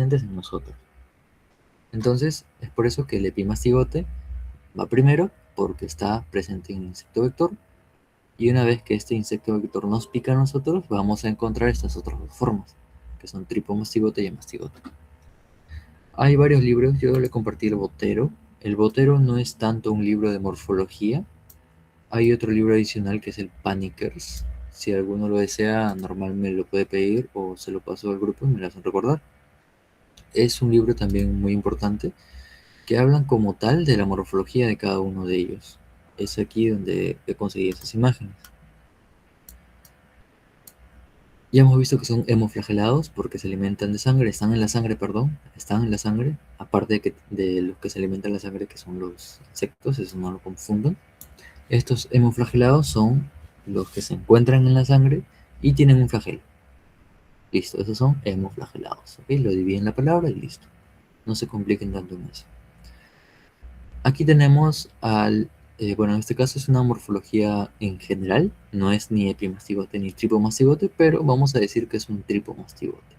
presentes en nosotros. Entonces, es por eso que el epimastigote va primero, porque está presente en el insecto vector, y una vez que este insecto vector nos pica a nosotros, vamos a encontrar estas otras dos formas, que son tripomastigote y amastigote. Hay varios libros, yo le compartí el Botero. El Botero no es tanto un libro de morfología. Hay otro libro adicional que es el Panikkers. Si alguno lo desea, normal me lo puede pedir o se lo paso al grupo y me lo hacen recordar. Es un libro también muy importante que hablan como tal de la morfología de cada uno de ellos. Es aquí donde he conseguido esas imágenes. Ya hemos visto que son hemoflagelados porque se alimentan de sangre, están en la sangre, perdón, están en la sangre, aparte de los que se alimentan de la sangre, que son los insectos, eso no lo confundan. Estos hemoflagelados son los que se encuentran en la sangre y tienen un flagelo. Listo, esos son hemoflagelados. ¿Ok? Lo dividen la palabra y listo. No se compliquen tanto en eso. Aquí tenemos bueno, en este caso es una morfología en general, no es ni epimastigote ni tripomastigote, pero vamos a decir que es un tripomastigote.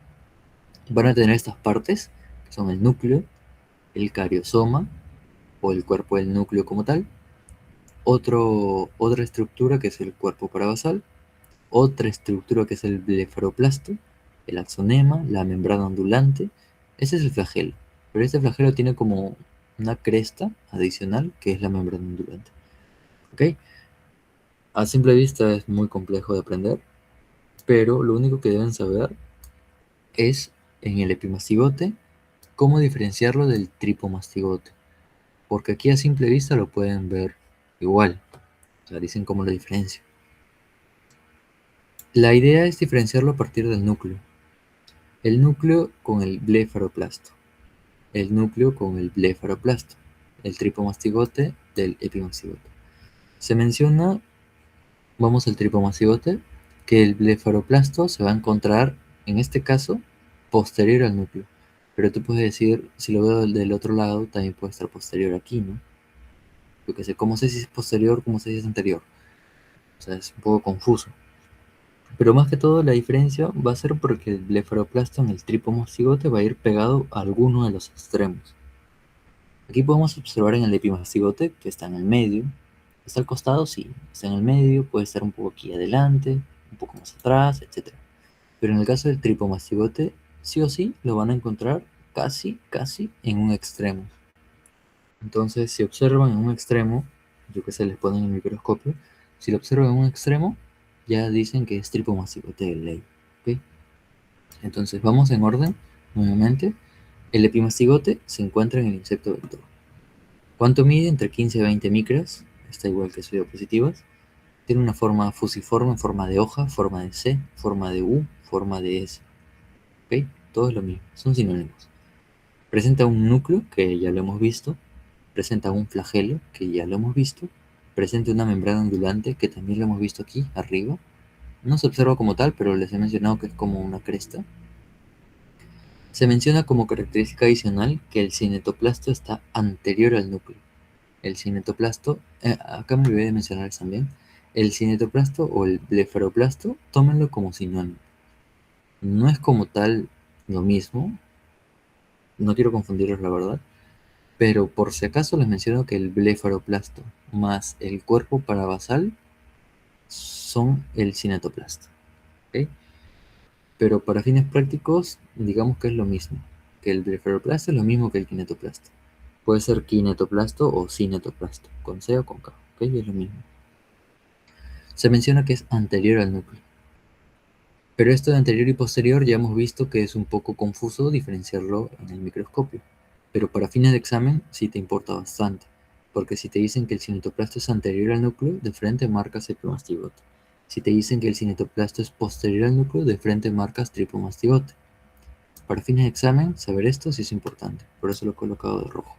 Van a tener estas partes, que son el núcleo, el cariosoma, o el cuerpo del núcleo como tal, otra estructura que es el cuerpo parabasal, otra estructura que es el blefaroplasto, el axonema, la membrana ondulante. Ese es el flagelo, pero este flagelo tiene como una cresta adicional que es la membrana ondulante. ¿Ok? A simple vista es muy complejo de aprender, pero lo único que deben saber es en el epimastigote cómo diferenciarlo del tripomastigote, porque aquí a simple vista lo pueden ver igual, o sea, dicen cómo lo diferencia. La idea es diferenciarlo a partir del núcleo. El núcleo con el blefaroplasto, el núcleo con el blefaroplasto, el tripomastigote del epimastigote. Se menciona, vamos al tripomastigote, que el blefaroplasto se va a encontrar, en este caso, posterior al núcleo. Pero tú puedes decir, si lo veo del otro lado, también puede estar posterior aquí, ¿no? Yo qué sé, ¿cómo sé si es posterior, cómo sé si es anterior? O sea, es un poco confuso. Pero más que todo la diferencia va a ser porque el blefaroplasto en el tripomastigote va a ir pegado a alguno de los extremos. Aquí podemos observar en el epimastigote que está en el medio. ¿Está al costado? Sí. Está en el medio, puede estar un poco aquí adelante, un poco más atrás, etc. Pero en el caso del tripomastigote, sí o sí lo van a encontrar casi en un extremo. Entonces, si observan en un extremo, yo que sé, les ponen el microscopio, si lo observan en un extremo, ya dicen que es tripomastigote de ley. ¿Ok? Entonces, vamos en orden, nuevamente. El epimastigote se encuentra en el insecto vector. ¿Cuánto mide? Entre 15 y 20 micras, está igual que sus diapositivas. Tiene una forma fusiforme, forma de hoja, forma de C, forma de U, forma de S. ¿Ok? Todo es lo mismo, son sinónimos. Presenta un núcleo, que ya lo hemos visto. Presenta un flagelo, que ya lo hemos visto. Presenta una membrana ondulante, que también lo hemos visto aquí, arriba. No se observa como tal, pero les he mencionado que es como una cresta. Se menciona como característica adicional que el cinetoplasto está anterior al núcleo. El cinetoplasto, acá me olvidé de mencionarles también, el cinetoplasto o el blefaroplasto, tómenlo como sinónimo. No es como tal lo mismo, no quiero confundirlos la verdad, pero por si acaso les menciono que el blefaroplasto más el cuerpo parabasal son el cinetoplasto. ¿Ok? Pero para fines prácticos, digamos que es lo mismo, que el blefaroplasto es lo mismo que el kinetoplasto. Puede ser kinetoplasto o cinetoplasto, con C o con K, ¿ok? Es lo mismo. Se menciona que es anterior al núcleo. Pero esto de anterior y posterior ya hemos visto que es un poco confuso diferenciarlo en el microscopio. Pero para fines de examen sí te importa bastante, porque si te dicen que el cinetoplasto es anterior al núcleo, de frente marcas epimastigote. Si te dicen que el cinetoplasto es posterior al núcleo, de frente marcas tripomastigote. Para fines de examen, saber esto sí es importante, por eso lo he colocado de rojo.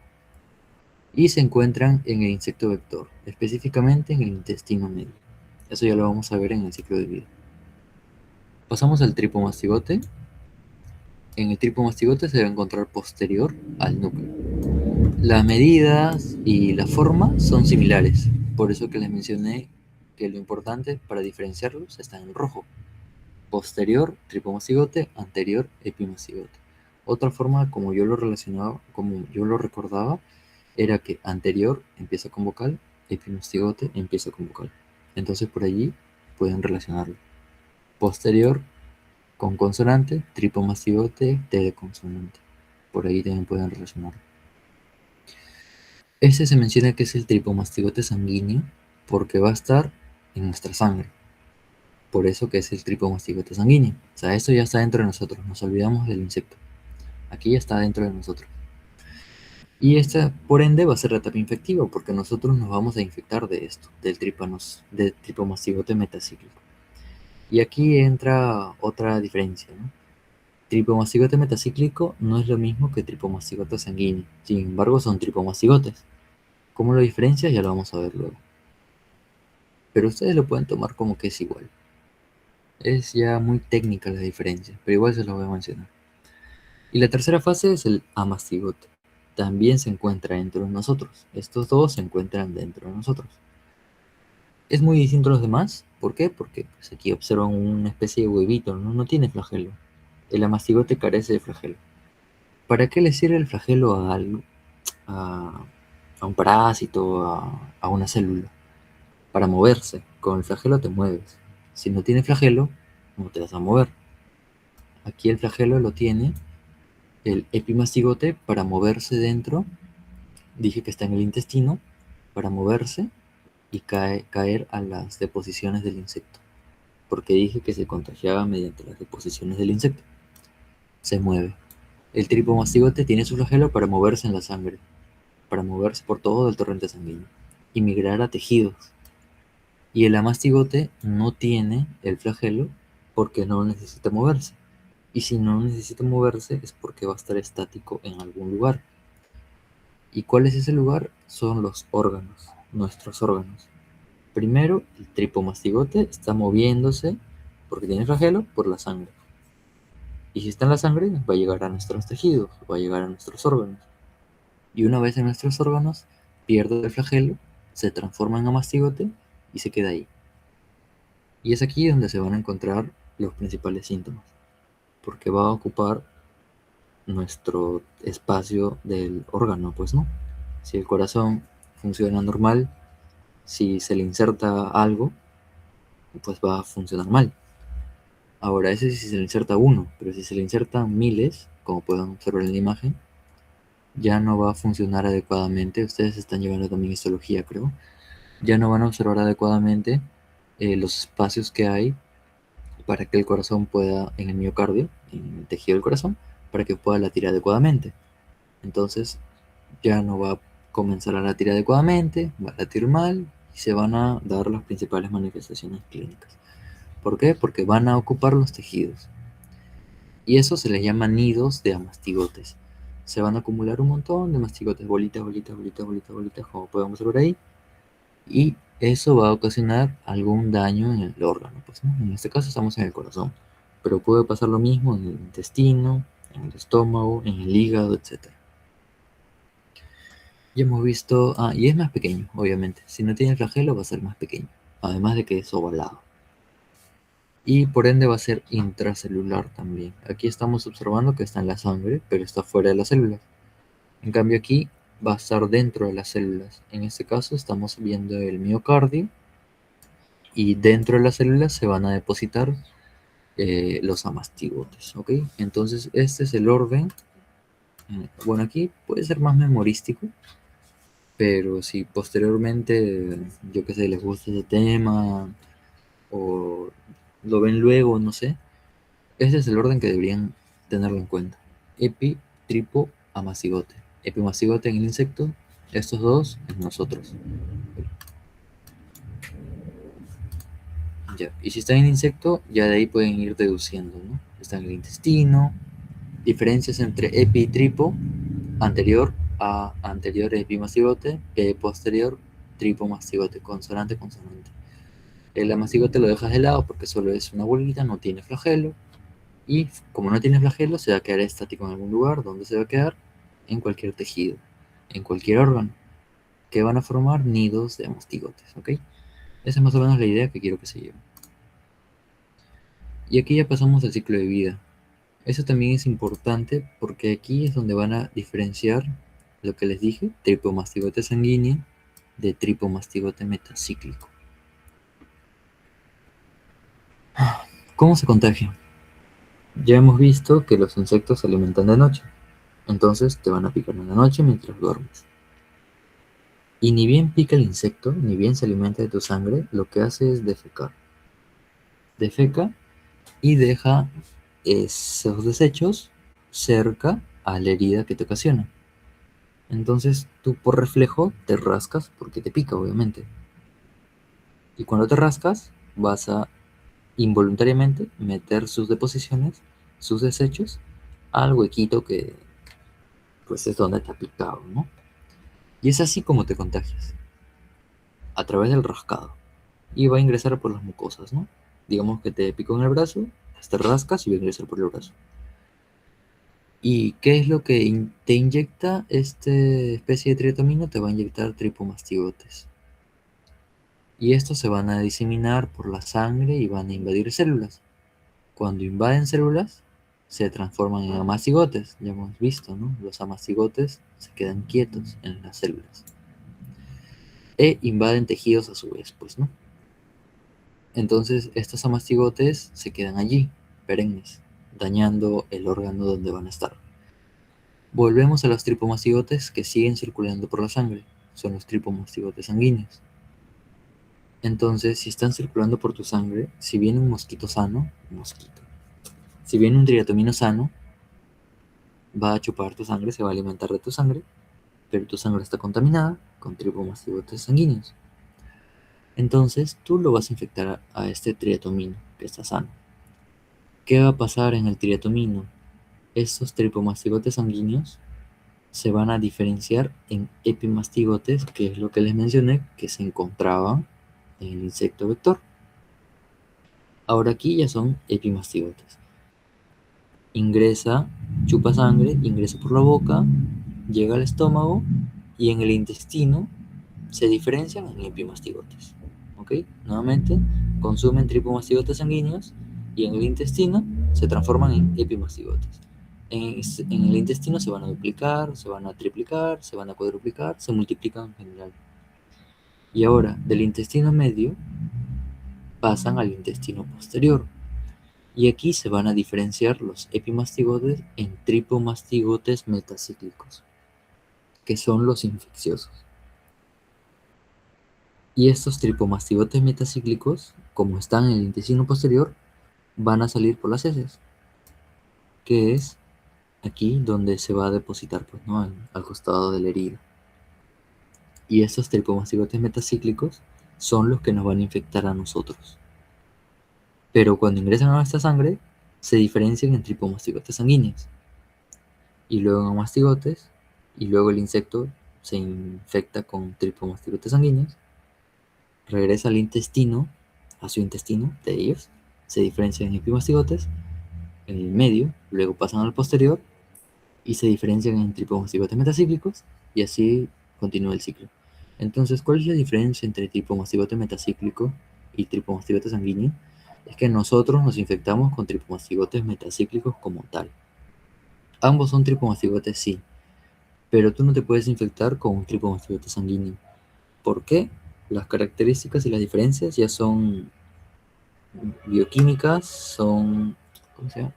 Y se encuentran en el insecto vector, específicamente en el intestino medio. Eso ya lo vamos a ver en el ciclo de vida. Pasamos al tripomastigote. En el tripomastigote se debe encontrar posterior al núcleo. Las medidas y la forma son similares, por eso que les mencioné que lo importante para diferenciarlos está en rojo. Posterior tripomastigote, anterior epimastigote. Otra forma como yo lo relacionaba, como yo lo recordaba, era que anterior empieza con vocal, epimastigote empieza con vocal. Entonces por allí pueden relacionarlo. Posterior con consonante, tripomastigote, T de consonante. Por ahí también pueden relacionarlo. Este se menciona que es el tripomastigote sanguíneo porque va a estar en nuestra sangre. Por eso que es el tripomastigote sanguíneo. O sea, esto ya está dentro de nosotros. Nos olvidamos del insecto. Aquí ya está dentro de nosotros. Y esta, por ende, va a ser la etapa infectiva, porque nosotros nos vamos a infectar de esto, del tripomastigote metacíclico. Y aquí entra otra diferencia, ¿no? Tripomastigote metacíclico no es lo mismo que tripomastigote sanguíneo. Sin embargo, son tripomastigotes. ¿Cómo lo diferencia? Ya lo vamos a ver luego. Pero ustedes lo pueden tomar como que es igual. Es ya muy técnica la diferencia, pero igual se lo voy a mencionar. Y la tercera fase es el amastigote. También se encuentra dentro de nosotros. Estos dos se encuentran dentro de nosotros. Es muy distinto a los demás. ¿Por qué? Porque pues, aquí observan una especie de huevito, ¿no? No tiene flagelo. El amastigote carece de flagelo. ¿Para qué le sirve el flagelo a algo? A, a un parásito, a una célula. Para moverse. Con el flagelo te mueves. Si no tiene flagelo, no te vas a mover. Aquí el flagelo lo tiene el epimastigote para moverse dentro. Dije que está en el intestino. Para moverse y caer a las deposiciones del insecto. Porque dije que se contagiaba mediante las deposiciones del insecto. Se mueve. El tripomastigote tiene su flagelo para moverse en la sangre, para moverse por todo el torrente sanguíneo y migrar a tejidos. Y el amastigote no tiene el flagelo porque no necesita moverse. Y si no necesita moverse es porque va a estar estático en algún lugar. ¿Y cuál es ese lugar? Son los órganos, nuestros órganos. Primero, el tripomastigote está moviéndose porque tiene flagelo por la sangre. Y si está en la sangre, va a llegar a nuestros tejidos, va a llegar a nuestros órganos. Y una vez en nuestros órganos, pierde el flagelo, se transforma en amastigote y se queda ahí. Y es aquí donde se van a encontrar los principales síntomas, porque va a ocupar nuestro espacio del órgano, pues no. Si el corazón funciona normal, si se le inserta algo, pues va a funcionar mal. Ahora, ese sí se le inserta uno, pero si se le insertan miles, como pueden observar en la imagen, ya no va a funcionar adecuadamente. Ustedes están llevando también histología, creo. Ya no van a observar adecuadamente los espacios que hay para que el corazón pueda, en el miocardio, en el tejido del corazón, para que pueda latir adecuadamente. Entonces, ya no va a comenzar a latir adecuadamente, va a latir mal y se van a dar las principales manifestaciones clínicas. ¿Por qué? Porque van a ocupar los tejidos. Y eso se les llama nidos de amastigotes. Se van a acumular un montón de mastigotes, bolitas, bolitas, bolitas, bolitas, bolitas, como podemos ver ahí. Y eso va a ocasionar algún daño en el órgano. Pues, ¿no? En este caso estamos en el corazón. Pero puede pasar lo mismo en el intestino, en el estómago, en el hígado, etc. Ya hemos visto... Ah, y es más pequeño, obviamente. Si no tiene flagelo va a ser más pequeño. Además de que es ovalado. Y por ende va a ser intracelular también. Aquí estamos observando que está en la sangre, pero está fuera de las células. En cambio aquí va a estar dentro de las células. En este caso estamos viendo el miocardio y dentro de las células se van a depositar los amastigotes, ¿ok? Entonces este es el orden. Bueno, aquí puede ser más memorístico, pero si posteriormente, yo qué sé, les gusta ese tema o lo ven luego, no sé, ese es el orden que deberían tenerlo en cuenta. Epi, tripo, amacigote. Epimacigote en el insecto, estos dos en nosotros. Ya. Y si está en el insecto, ya de ahí pueden ir deduciendo, ¿no? Está en el intestino. Diferencias entre epi y tripo, anterior a anterior epimacigote, posterior tripomacigote, consonante, consonante. El amacigote lo dejas de lado porque solo es una bolita, no tiene flagelo. Y como no tiene flagelo, se va a quedar estático en algún lugar. ¿Donde se va a quedar? En cualquier tejido, en cualquier órgano, que van a formar nidos de amastigotes, ¿ok? Esa es más o menos la idea que quiero que se lleven. Y aquí ya pasamos al ciclo de vida. Eso también es importante porque aquí es donde van a diferenciar lo que les dije, tripomastigote sanguíneo de tripomastigote metacíclico. ¿Cómo se contagia? Ya hemos visto que los insectos se alimentan de noche, entonces te van a picar en la noche mientras duermes. Y ni bien pica el insecto, ni bien se alimenta de tu sangre, lo que hace es defecar. Defeca y deja esos desechos cerca a la herida que te ocasiona. Entonces tú por reflejo te rascas porque te pica, obviamente. Y cuando te rascas, vas a involuntariamente meter sus deposiciones, sus desechos, al huequito que pues es donde te ha picado, ¿no? Y es así como te contagias, a través del rascado. Y va a ingresar por las mucosas, ¿no? Digamos que te picó en el brazo, te rascas y va a ingresar por el brazo. ¿Y qué es lo que te inyecta esta especie de triatomino? Te va a inyectar tripomastigotes. Y estos se van a diseminar por la sangre y van a invadir células. Cuando invaden células, se transforman en amastigotes. Ya hemos visto, ¿no? Los amastigotes se quedan quietos en las células. E invaden tejidos a su vez, pues, ¿no? Entonces, estos amastigotes se quedan allí, perennes, dañando el órgano donde van a estar. Volvemos a los tripomastigotes que siguen circulando por la sangre. Son los tripomastigotes sanguíneos. Entonces, si están circulando por tu sangre, si viene un mosquito sano, si viene un triatomino sano, va a chupar tu sangre, se va a alimentar de tu sangre, pero tu sangre está contaminada con tripomastigotes sanguíneos. Entonces, tú lo vas a infectar a este triatomino que está sano. ¿Qué va a pasar en el triatomino? Estos tripomastigotes sanguíneos se van a diferenciar en epimastigotes, que es lo que les mencioné, que se encontraban en el insecto vector. Ahora aquí ya son epimastigotes. Ingresa, chupa sangre, ingresa por la boca, llega al estómago y en el intestino se diferencian en epimastigotes. ¿Ok? Nuevamente, consumen tripomastigotes sanguíneos y en el intestino se transforman en epimastigotes. En el intestino se van a duplicar, se van a triplicar, se van a cuadruplicar, se multiplican en general. Y ahora, del intestino medio pasan al intestino posterior. Y aquí se van a diferenciar los epimastigotes en tripomastigotes metacíclicos, que son los infecciosos. Y estos tripomastigotes metacíclicos, como están en el intestino posterior, van a salir por las heces, que es aquí donde se va a depositar, pues, ¿no? Al costado de la herida. Y estos tripomastigotes metacíclicos son los que nos van a infectar a nosotros. Pero cuando ingresan a nuestra sangre, se diferencian en tripomastigotes sanguíneos. Y luego en mastigotes, y luego el insecto se infecta con tripomastigotes sanguíneos, regresa al intestino, a su intestino de ellos, se diferencian en epimastigotes, en el medio, luego pasan al posterior y se diferencian en tripomastigotes metacíclicos y así continúa el ciclo. Entonces, ¿cuál es la diferencia entre tripomastigote metacíclico y tripomastigote sanguíneo? Es que nosotros nos infectamos con tripomastigotes metacíclicos como tal. Ambos son tripomastigotes, sí, pero tú no te puedes infectar con un tripomastigote sanguíneo. ¿Por qué? Las características y las diferencias ya son bioquímicas, ¿cómo se llama?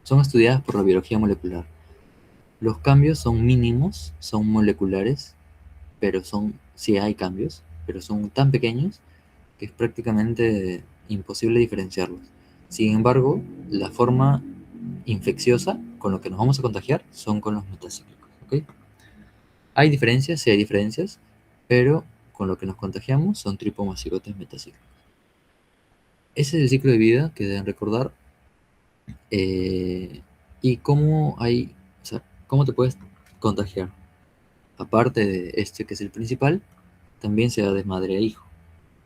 Son estudiadas por la biología molecular. Los cambios son mínimos, son moleculares, pero sí hay cambios, pero son tan pequeños que es prácticamente imposible diferenciarlos. Sin embargo, la forma infecciosa con lo que nos vamos a contagiar son con los metacíclicos, ¿ok? Hay diferencias, sí hay diferencias, pero con lo que nos contagiamos son tripomastigotes metacíclicos. Ese es el ciclo de vida que deben recordar. Y o sea, cómo te puedes contagiar. Aparte de este que es el principal, también se da de madre a hijo.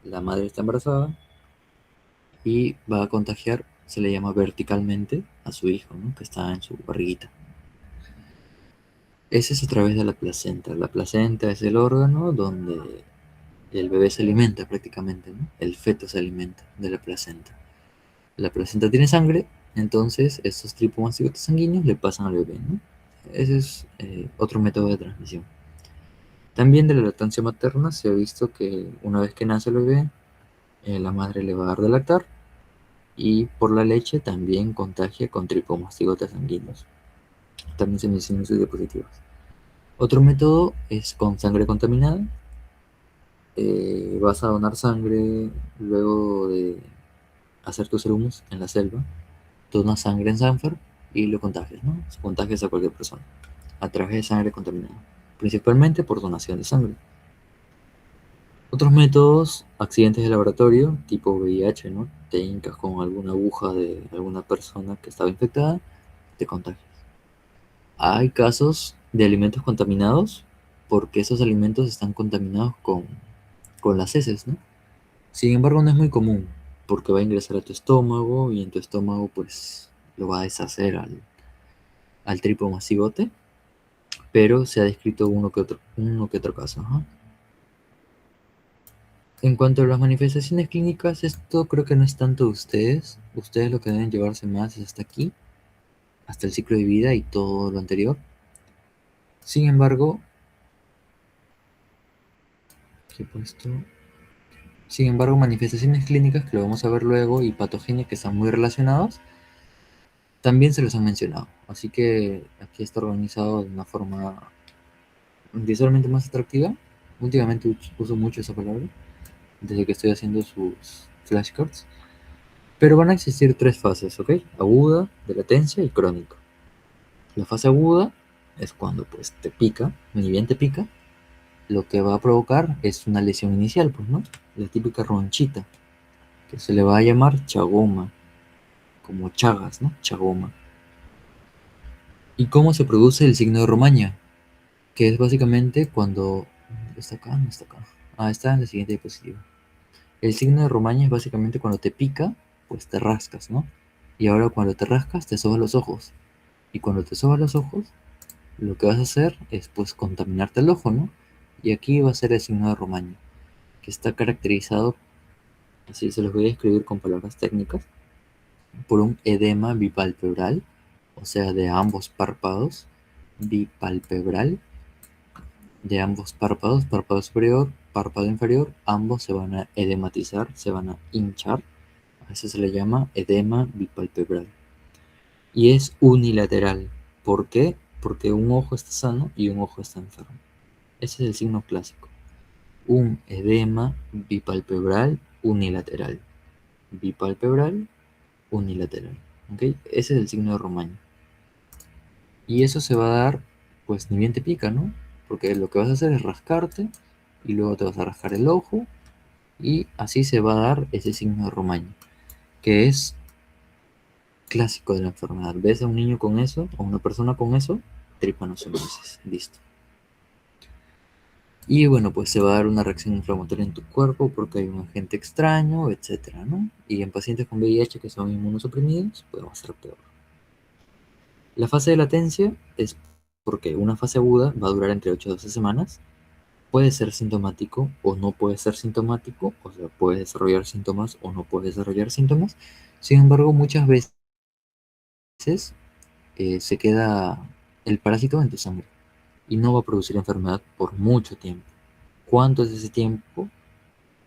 La madre está embarazada y va a contagiar, se le llama verticalmente, a su hijo, ¿no? Que está en su barriguita. Ese es a través de la placenta. La placenta es el órgano donde el bebé se alimenta prácticamente, ¿no? El feto se alimenta de la placenta. La placenta tiene sangre, Entonces, estos tripomastigotes sanguíneos le pasan al bebé, ¿no? Ese es otro método de transmisión. También de la lactancia materna se ha visto que una vez que nace el bebé, la madre le va a dar de lactar y por la leche también contagia con tripomastigotes sanguíneos. También se menciona en sus diapositivas. Otro método es con sangre contaminada. Vas a donar sangre luego de hacer tus serums en la selva. Donas sangre en Sanfer y lo contagias, ¿no? Contagias a cualquier persona a través de sangre contaminada, principalmente por donación de sangre. Otros métodos, accidentes de laboratorio, tipo VIH, ¿no? Te hincas con alguna aguja de alguna persona que estaba infectada, te contagias. Hay casos de alimentos contaminados porque esos alimentos están contaminados con las heces, ¿no? Sin embargo, no es muy común porque va a ingresar a tu estómago y en tu estómago pues lo va a deshacer al tripomastigote, pero se ha descrito uno que otro caso. Ajá. En cuanto a las manifestaciones clínicas, esto creo que no es tanto de ustedes. Ustedes lo que deben llevarse más es hasta aquí, hasta el ciclo de vida y todo lo anterior. Sin embargo, ¿qué he puesto? Sin embargo, manifestaciones clínicas que lo vamos a ver luego y patogenias que están muy relacionados, también se los han mencionado. Así que aquí está organizado de una forma visualmente más atractiva. Últimamente uso mucho esa palabra, desde que estoy haciendo sus flashcards. Pero van a existir tres fases, ¿ok? Aguda, de latencia y crónica. La fase aguda es cuando pues te pica, ni bien te pica, lo que va a provocar es una lesión inicial, pues, ¿no? La típica ronchita, que se le va a llamar chagoma, como chagas, ¿no? Chagoma. ¿Y cómo se produce el signo de Romaña? Que es básicamente cuando... ¿Está acá? No está acá. Ah, está en la siguiente diapositiva. El signo de Romaña es básicamente cuando te pica, pues te rascas, ¿no? Y ahora cuando te rascas, te sobas los ojos. Y cuando te sobas los ojos, lo que vas a hacer es pues contaminarte el ojo, ¿no? Y aquí va a ser el signo de Romaña, que está caracterizado, así se los voy a escribir con palabras técnicas, por un edema bipalpebral, o sea, de ambos párpados, bipalpebral, de ambos párpados, párpado superior, párpado inferior, ambos se van a edematizar, se van a hinchar, a eso se le llama edema bipalpebral. Y es unilateral. ¿Por qué? Porque un ojo está sano y un ojo está enfermo. Ese es el signo clásico. Un edema bipalpebral unilateral. Bipalpebral unilateral. ¿Ok? Ese es el signo de Romaña. Y eso se va a dar, pues ni bien te pica, ¿no? Porque lo que vas a hacer es rascarte y luego te vas a rascar el ojo y así se va a dar ese signo de Romaña, que es clásico de la enfermedad. ¿Ves a un niño con eso o una persona con eso? Trypanosomiasis. Listo. Y bueno, pues se va a dar una reacción inflamatoria en tu cuerpo porque hay un agente extraño, etcétera, ¿no? Y en pacientes con VIH que son inmunosuprimidos, pues va a ser peor. La fase de latencia es porque una fase aguda va a durar entre 8 a 12 semanas. Puede ser sintomático o no puede ser sintomático, o sea, puede desarrollar síntomas o no puede desarrollar síntomas. Sin embargo, muchas veces se queda el parásito en tu sangre y no va a producir enfermedad por mucho tiempo. ¿Cuánto es ese tiempo?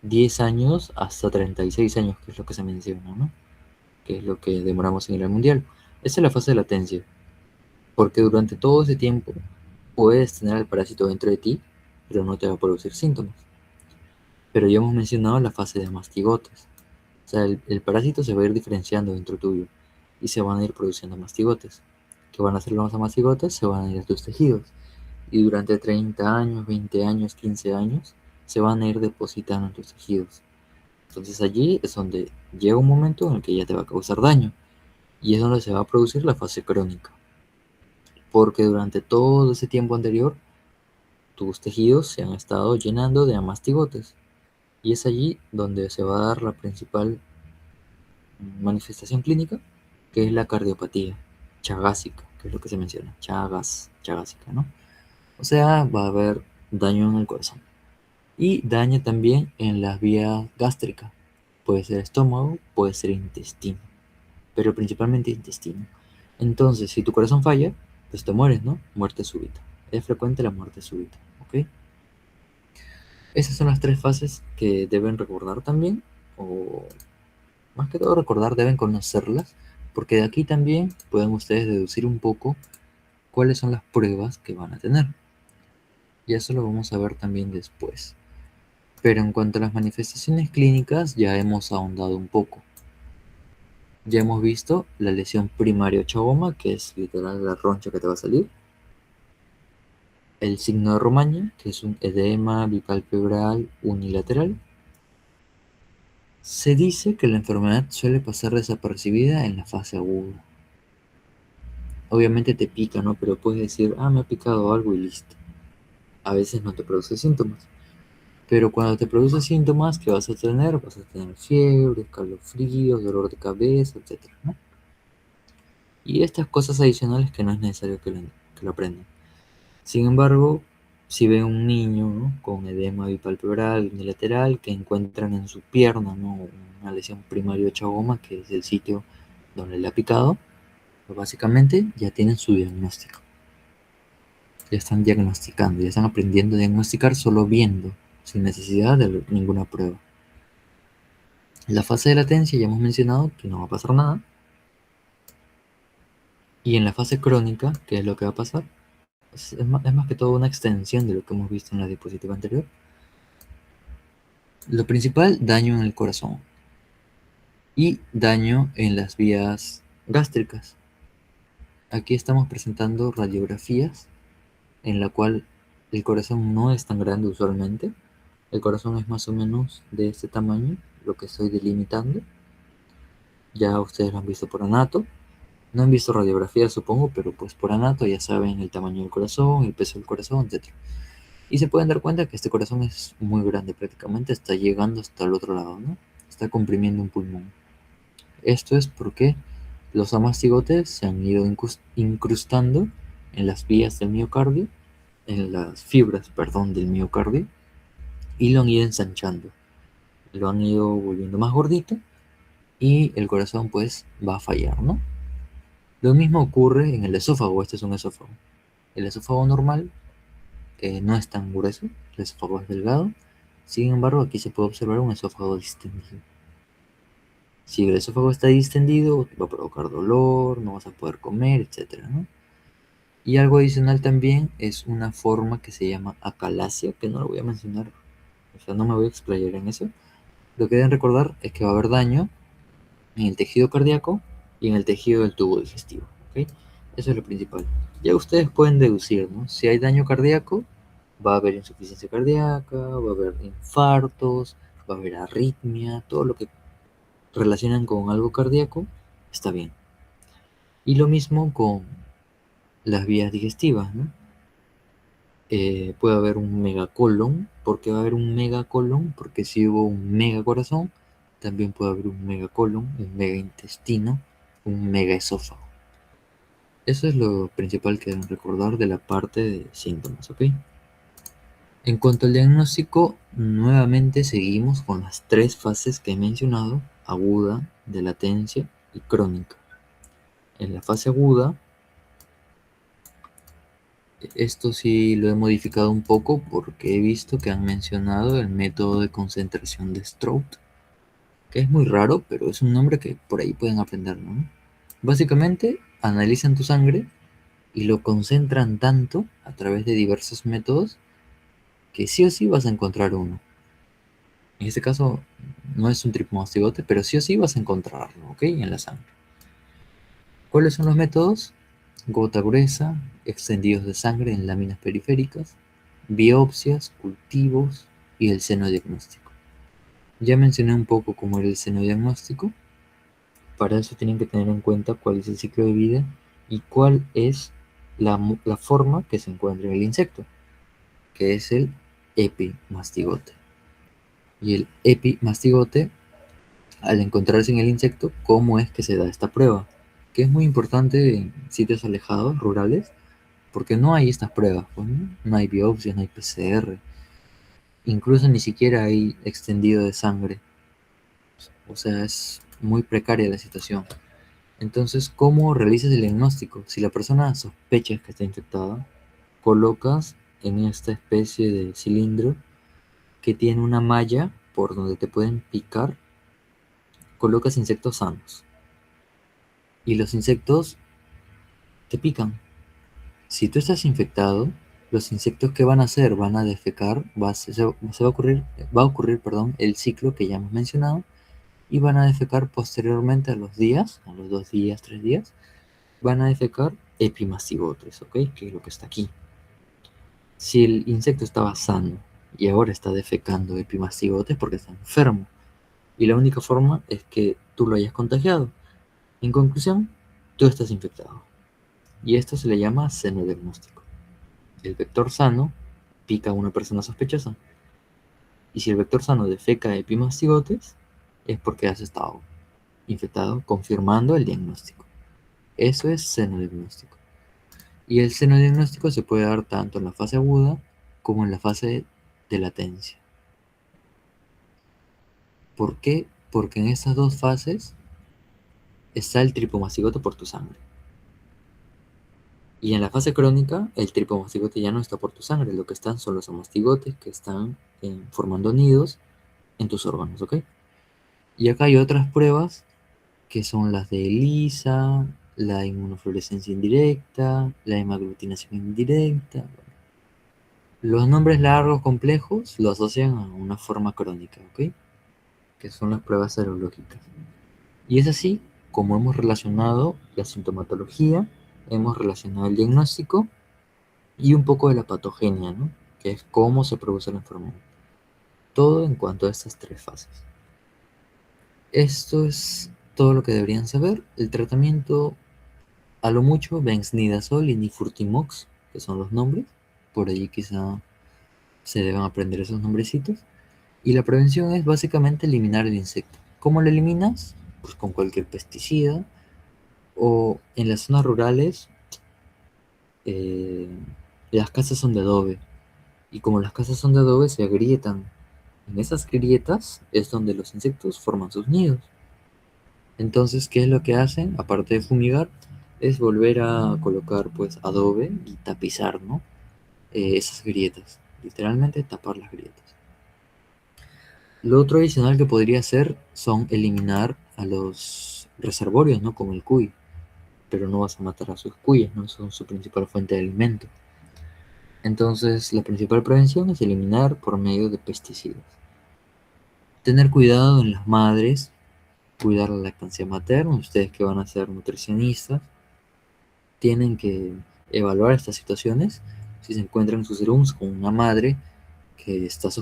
10 años hasta 36 años, que es lo que se menciona, ¿no? Que es lo que demoramos en ir al mundial. Esa es la fase de latencia, porque durante todo ese tiempo puedes tener al parásito dentro de ti, pero no te va a producir síntomas. Pero ya hemos mencionado la fase de mastigotes. O sea, el parásito se va a ir diferenciando dentro tuyo y se van a ir produciendo mastigotes. ¿Qué van a hacer los mastigotes? Se van a ir a tus tejidos. Y durante 30 años, 20 años, 15 años, se van a ir depositando en tus tejidos. Entonces allí es donde llega un momento en el que ya te va a causar daño. Y es donde se va a producir la fase crónica. Porque durante todo ese tiempo anterior, tus tejidos se han estado llenando de amastigotes. Y es allí donde se va a dar la principal manifestación clínica, que es la cardiopatía chagásica, que es lo que se menciona, chagásica, ¿no? O sea, va a haber daño en el corazón. Y daño también en las vías gástricas. Puede ser estómago, puede ser intestino. pero principalmente intestino. Entonces, si tu corazón falla, pues te mueres, ¿no? Muerte súbita. Es frecuente la muerte súbita, ¿ok? Esas son las tres fases que deben recordar también, o más que todo recordar, deben conocerlas, porque de aquí también pueden ustedes deducir un poco cuáles son las pruebas que van a tener. Y eso lo vamos a ver también después. Pero en cuanto a las manifestaciones clínicas, ya hemos ahondado un poco. Ya hemos visto la lesión primaria ochagoma, que es literal la roncha que te va a salir. El signo de Romaña, que es un edema bipalpebral unilateral. Se dice que la enfermedad suele pasar desapercibida en la fase aguda. Obviamente te pica, ¿no? Pero puedes decir, me ha picado algo y listo. A veces no te produce síntomas. Pero cuando te produce síntomas, ¿qué vas a tener? Vas a tener fiebre, escalofríos, dolor de cabeza, etcétera, ¿no? Y estas cosas adicionales que no es necesario que lo aprendan. Sin embargo, si ven un niño, ¿no?, con edema bipalpebral unilateral que encuentran en su pierna, ¿no?, una lesión primaria ochagoma, que es el sitio donde le ha picado, pues básicamente ya tienen su diagnóstico. Ya están diagnosticando, ya están aprendiendo a diagnosticar solo viendo, sin necesidad de ninguna prueba. En la fase de latencia ya hemos mencionado que no va a pasar nada. Y en la fase crónica, ¿qué es lo que va a pasar? Es más que todo una extensión de lo que hemos visto en la diapositiva anterior. Lo principal, daño en el corazón y daño en las vías gástricas. Aquí estamos presentando radiografías en la cual el corazón no es tan grande usualmente. El corazón es más o menos de este tamaño, lo que estoy delimitando. Ya ustedes lo han visto por anato. No han visto radiografías, supongo, pero pues por anato ya saben el tamaño del corazón, el peso del corazón, etc. Y se pueden dar cuenta que este corazón es muy grande, prácticamente está llegando hasta el otro lado, ¿no? Está comprimiendo un pulmón. Esto es porque los amastigotes se han ido incrustando en las vías del miocardio, en las fibras, perdón, del miocardio, y lo han ido ensanchando. Lo han ido volviendo más gordito y el corazón pues va a fallar, ¿no? Lo mismo ocurre en el esófago. Este es un esófago. El esófago normal no es tan grueso, el esófago es delgado. Sin embargo, aquí se puede observar un esófago distendido. Si el esófago está distendido, va a provocar dolor, no vas a poder comer, etcétera, ¿no? Y algo adicional también es una forma que se llama acalasia, que no lo voy a mencionar, o sea, no me voy a explayar en eso. Lo que deben recordar es que va a haber daño en el tejido cardíaco y en el tejido del tubo digestivo, ¿ok? Eso es lo principal. Ya ustedes pueden deducir, ¿no? Si hay daño cardíaco, va a haber insuficiencia cardíaca, va a haber infartos, va a haber arritmia, todo lo que relacionan con algo cardíaco está bien. Y lo mismo con las vías digestivas, ¿no? Puede haber un megacolon. ¿Por qué va a haber un megacolon? Porque si hubo un megacorazón, también puede haber un megacolon, un megaintestino, un megaesófago. Eso es lo principal que deben recordar de la parte de síntomas, ¿ok? En cuanto al diagnóstico, nuevamente seguimos con las tres fases que he mencionado: aguda, de latencia y crónica. En la fase aguda, esto sí lo he modificado un poco porque he visto que han mencionado el método de concentración de Stroud, que es muy raro, pero es un nombre que por ahí pueden aprenderlo, ¿no? Básicamente, analizan tu sangre y lo concentran tanto a través de diversos métodos que sí o sí vas a encontrar uno. En este caso, no es un tripomastigote, pero sí o sí vas a encontrarlo, ¿ok? En la sangre. ¿Cuáles son los métodos? Gota gruesa, extendidos de sangre en láminas periféricas, biopsias, cultivos y el seno diagnóstico. Ya mencioné un poco cómo era el seno diagnóstico. Para eso tienen que tener en cuenta cuál es el ciclo de vida y cuál es la forma que se encuentra en el insecto, que es el epimastigote. Y el epimastigote, al encontrarse en el insecto, ¿cómo es que se da esta prueba? Que es muy importante en sitios alejados, rurales, porque no hay estas pruebas, pues, ¿no? No hay biopsias, no hay PCR, incluso ni siquiera hay extendido de sangre. O sea, es muy precaria la situación. Entonces, ¿cómo realizas el diagnóstico? Si la persona sospecha que está infectada, colocas en esta especie de cilindro que tiene una malla por donde te pueden picar, colocas insectos sanos y los insectos te pican. Si tú estás infectado, los insectos que van a hacer, van a defecar, va a ocurrir, perdón, el ciclo que ya hemos mencionado y van a defecar posteriormente a los días, a los 2 días, 3 días, van a defecar epimastigotes, ¿ok? Que es lo que está aquí. Si el insecto estaba sano y ahora está defecando epimastigotes porque está enfermo y la única forma es que tú lo hayas contagiado. En conclusión, tú estás infectado y esto se le llama senodiagnóstico. El vector sano pica a una persona sospechosa y si el vector sano defeca epimastigotes es porque has estado infectado, confirmando el diagnóstico. Eso es senodiagnóstico. Y el senodiagnóstico se puede dar tanto en la fase aguda como en la fase de latencia. ¿Por qué? Porque en estas dos fases está el tripomastigote por tu sangre. Y en la fase crónica, el tripomastigote ya no está por tu sangre, lo que están son los amastigotes que están formando nidos en tus órganos, ¿ok? Y acá hay otras pruebas que son las de ELISA, la inmunofluorescencia indirecta, la hemaglutinación indirecta. Los nombres largos complejos lo asocian a una forma crónica, ¿ok? Que son las pruebas serológicas. Y es así como hemos relacionado la sintomatología, hemos relacionado el diagnóstico y un poco de la patogenia, ¿no? Que es cómo se produce la enfermedad. Todo en cuanto a estas tres fases. Esto es todo lo que deberían saber. El tratamiento, a lo mucho, benznidazol y nifurtimox, que son los nombres. Por allí quizá se deban aprender esos nombrecitos. Y la prevención es básicamente eliminar el insecto. ¿Cómo lo eliminas? Pues con cualquier pesticida. O en las zonas rurales, eh, las casas son de adobe. Y como las casas son de adobe, se agrietan. En esas grietas es donde los insectos forman sus nidos. Entonces, ¿qué es lo que hacen? Aparte de fumigar, es volver a colocar pues adobe y tapizar, ¿no? Esas grietas. Literalmente tapar las grietas. Lo otro adicional que podría hacer son eliminar a los reservorios, ¿no? Como el cuy. Pero no vas a matar a sus cuyes, ¿no? Son su principal fuente de alimento. Entonces, la principal prevención es eliminar por medio de pesticidas. Tener cuidado en las madres, cuidar la lactancia materna. Ustedes que van a ser nutricionistas, tienen que evaluar estas situaciones. Si se encuentran en sus serums con una madre que estamos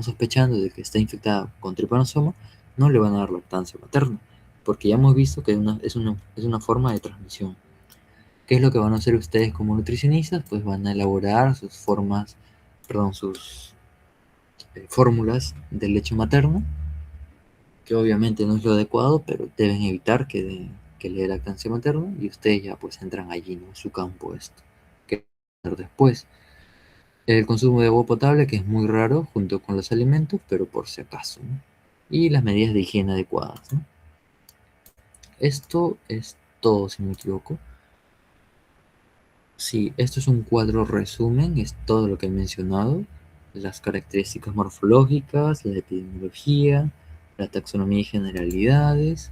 sospechando de que está infectada con tripanosoma, no le van a dar lactancia materna, porque ya hemos visto que es una forma de transmisión. ¿Qué es lo que van a hacer ustedes como nutricionistas? Pues van a elaborar sus fórmulas de leche materna, que obviamente no es lo adecuado, pero deben evitar que le dé lactancia materna y ustedes ya pues entran allí, ¿no? En su campo esto. ¿Qué hacer después? El consumo de agua potable, que es muy raro junto con los alimentos, pero por si acaso, ¿no? Y las medidas de higiene adecuadas, ¿no? Esto es todo, si no me equivoco. Sí, esto es un cuadro resumen, es todo lo que he mencionado, las características morfológicas, la epidemiología, la taxonomía y generalidades,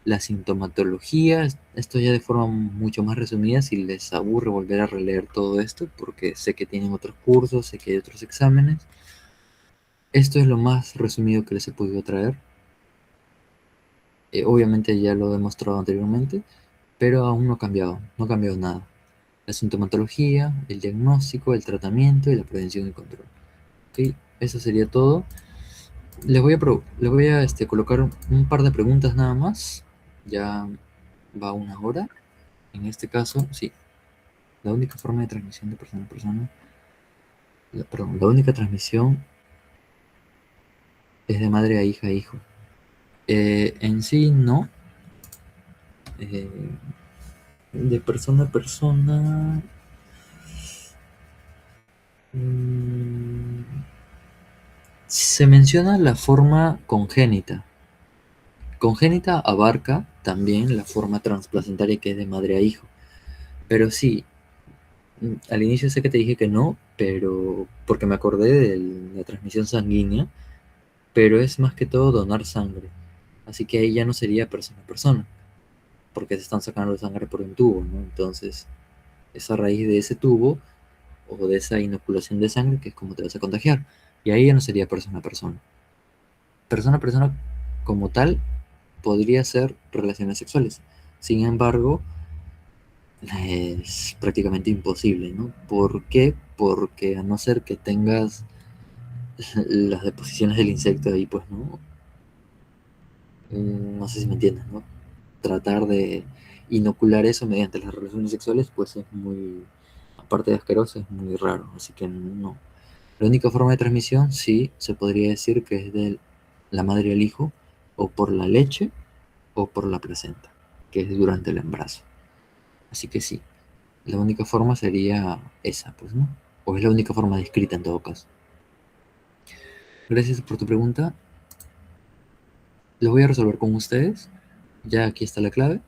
la sintomatología, esto ya de forma mucho más resumida, si les aburre volver a releer todo esto, porque sé que tienen otros cursos, sé que hay otros exámenes. Esto es lo más resumido que les he podido traer. Obviamente ya lo he mostrado anteriormente, pero aún no ha cambiado nada. La sintomatología, el diagnóstico, el tratamiento y la prevención y control. ¿Ok? Eso sería todo. Les voy a colocar un par de preguntas nada más. Ya va una hora. En este caso, sí, la única forma de transmisión de persona a persona, perdón, la única transmisión es de madre a hija a hijo. En sí, no. Eh, de persona a persona. mm, Se menciona la forma congénita. Congénita abarca también la forma transplacentaria que es de madre a hijo. Pero sí, al inicio sé que te dije que no, pero porque me acordé de la transmisión sanguínea, pero es más que todo donar sangre. Así que ahí ya no sería persona a persona, porque se están sacando sangre por un tubo, ¿no? Entonces, es a raíz de ese tubo o de esa inoculación de sangre que es como te vas a contagiar. Y ahí ya no sería persona a persona. Persona a persona como tal podría ser relaciones sexuales. Sin embargo, es prácticamente imposible, ¿no? ¿Por qué? Porque a no ser que tengas las deposiciones del insecto ahí, pues no, no sé si me entiendes, ¿no? Tratar de inocular eso mediante las relaciones sexuales, pues es muy, aparte de asqueroso, es muy raro, así que no. La única forma de transmisión, sí, se podría decir que es de la madre al hijo, o por la leche, o por la placenta, que es durante el embarazo. Así que sí, la única forma sería esa, pues, ¿no? O es la única forma descrita en todo caso. Gracias por tu pregunta. Lo voy a resolver con ustedes. Ya aquí está la clave.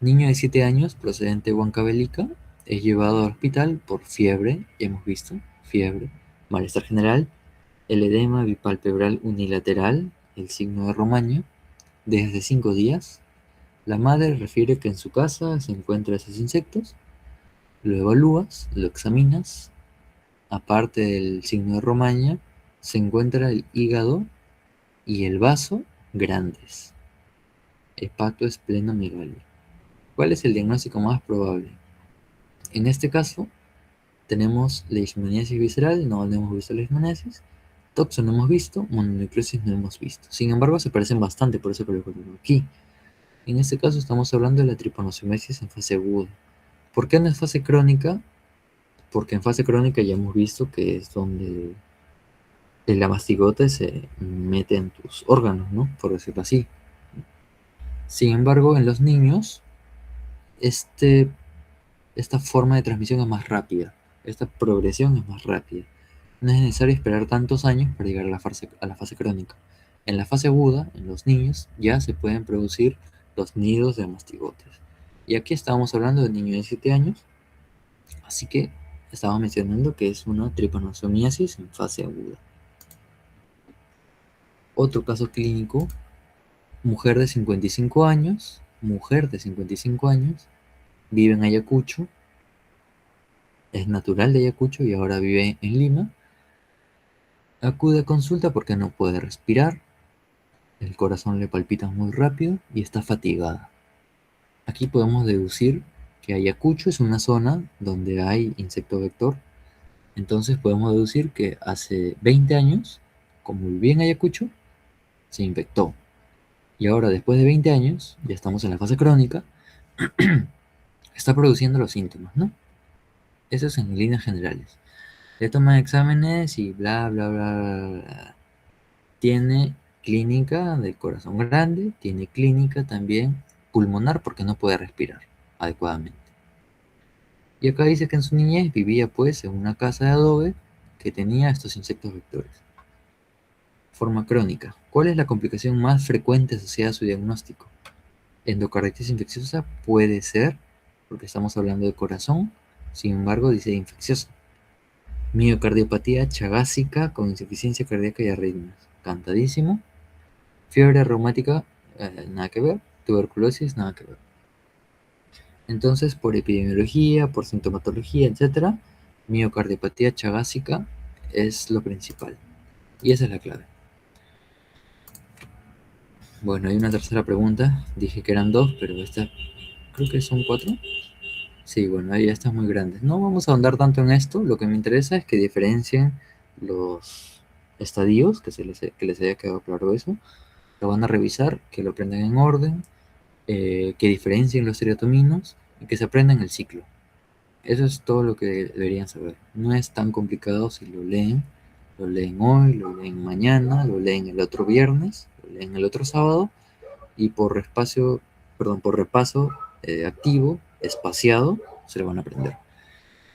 Niño de 7 años, procedente de Huancavelica, es llevado al hospital por fiebre, ya hemos visto, fiebre, malestar general, el edema bipalpebral unilateral, el signo de Romaña, desde 5 días. La madre refiere que en su casa se encuentran esos insectos, lo evalúas, lo examinas, aparte del signo de Romaña, se encuentra el hígado y el vaso grandes, hepatoesplenomegalia. ¿Cuál es el diagnóstico más probable? En este caso, tenemos leishmaniasis visceral, no hemos visto leishmaniasis, toxo no hemos visto, mononucleosis no hemos visto. Sin embargo, se parecen bastante, por eso que lo coloco aquí. En este caso estamos hablando de la tripanosomiasis en fase aguda. ¿Por qué no es fase crónica? Porque en fase crónica ya hemos visto que es donde la mastigote se mete en tus órganos, ¿no? Por decirlo así. Sin embargo, en los niños, este esta forma de transmisión es más rápida, esta progresión es más rápida. No es necesario esperar tantos años para llegar a la fase crónica. En la fase aguda, en los niños, ya se pueden producir los nidos de mastigotes. Y aquí estábamos hablando de niños de 7 años, así que estaba mencionando que es una tripanosomiasis en fase aguda. Otro caso clínico, mujer de 55 años, vive en Ayacucho, es natural de Ayacucho y ahora vive en Lima. Acude a consulta porque no puede respirar, el corazón le palpita muy rápido y está fatigada. Aquí podemos deducir que Ayacucho es una zona donde hay insecto vector. Entonces podemos deducir que hace 20 años, como vivía en Ayacucho, se infectó. Y ahora, después de 20 años, ya estamos en la fase crónica, está produciendo los síntomas, ¿no? Eso es en líneas generales. Le toman exámenes y bla, bla, bla, bla, bla. Tiene clínica del corazón grande, tiene clínica también pulmonar porque no puede respirar adecuadamente. Y acá dice que en su niñez vivía pues en una casa de adobe que tenía estos insectos vectores. Forma crónica. ¿Cuál es la complicación más frecuente asociada a su diagnóstico? Endocarditis infecciosa puede ser, porque estamos hablando de corazón, sin embargo dice infecciosa. Miocardiopatía chagásica con insuficiencia cardíaca y arritmias. Cantadísimo. Fiebre reumática, nada que ver. Tuberculosis, nada que ver. Entonces, por epidemiología, por sintomatología, etc., miocardiopatía chagásica es lo principal. Y esa es la clave. Bueno, hay una tercera pregunta. Dije que eran dos, pero esta creo que son cuatro. Sí, bueno, ahí estas muy grandes. No vamos a ahondar tanto en esto. Lo que me interesa es que diferencien los estadios, que les haya quedado claro eso. Lo van a revisar, que lo aprendan en orden, que diferencien los serotoninos y que se aprendan el ciclo. Eso es todo lo que deberían saber. No es tan complicado si lo leen. Lo leen hoy, lo leen mañana, lo leen el otro viernes, lo leen el otro sábado y por repaso activo, espaciado, se lo van a aprender.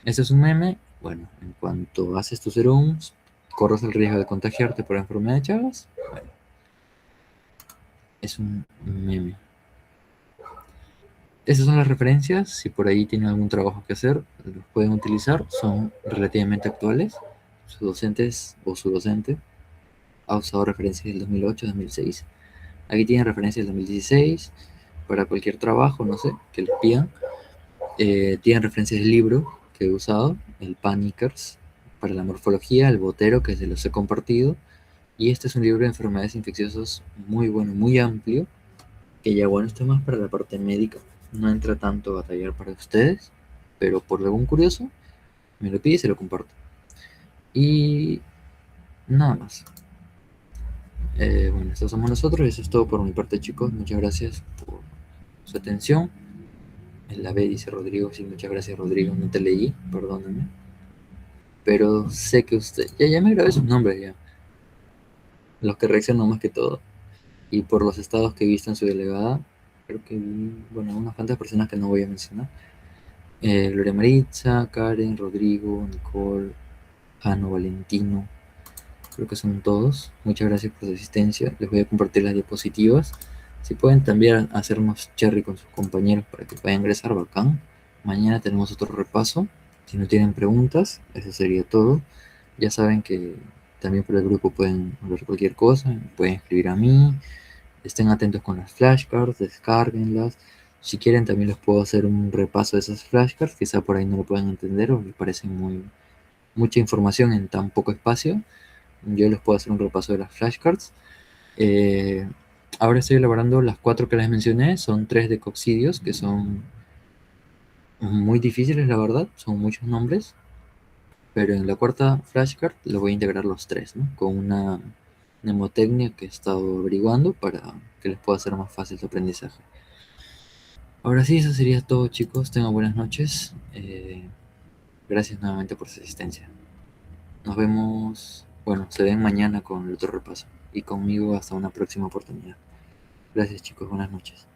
Este es un meme. Bueno, en cuanto haces tus serums, corres el riesgo de contagiarte por enfermedad de Chagas. Bueno, Es un meme. Esas son las referencias. Si por ahí tienen algún trabajo que hacer, los pueden utilizar. Son relativamente actuales. Sus docentes o su docente ha usado referencias del 2008, 2006. Aquí tienen referencias del 2016 para cualquier trabajo, no sé, que les pidan. Tienen referencias del libro que he usado, el Panickers, para la morfología, el Botero, que se los he compartido. Y este es un libro de enfermedades infecciosas muy bueno, muy amplio, que ya bueno, esto es más para la parte médica. No entra tanto a batallar para ustedes, pero por algún curioso, me lo pide y se lo comparto. Y nada más. Bueno, estos somos nosotros. Eso es todo por mi parte, chicos. Muchas gracias por su atención. En la B dice Rodrigo. Sí, muchas gracias, Rodrigo. No te leí, perdóname. Pero sé que usted. Ya me grabé sus nombres ya. Los que reaccionan más que todo. Y por los estados que he visto en su delegada, creo que vi, bueno, unas cuantas personas que no voy a mencionar. Gloria Maritza, Karen, Rodrigo, Nicole, Ano, Valentino. Creo que son todos. Muchas gracias por su asistencia. Les voy a compartir las diapositivas. Si pueden también hacernos cherry con sus compañeros para que puedan ingresar, bacán. Mañana tenemos otro repaso. Si no tienen preguntas, eso sería todo. Ya saben que también por el grupo pueden hablar cualquier cosa, pueden escribir a mí. Estén atentos con las flashcards, descárguenlas. Si quieren también les puedo hacer un repaso de esas flashcards, quizá por ahí no lo puedan entender o les parece mucha información en tan poco espacio. Yo les puedo hacer un repaso de las flashcards. Eh, Ahora estoy elaborando las cuatro que les mencioné, son tres de coccidios que son muy difíciles, la verdad, son muchos nombres, pero en la cuarta flashcard les voy a integrar los tres, ¿no? Con una mnemotecnia que he estado averiguando para que les pueda hacer más fácil su aprendizaje. Ahora sí, eso sería todo, chicos. Tengan buenas noches. Gracias nuevamente por su asistencia. Nos vemos, bueno, se ven mañana con el otro repaso y conmigo hasta una próxima oportunidad. Gracias, chicos. Buenas noches.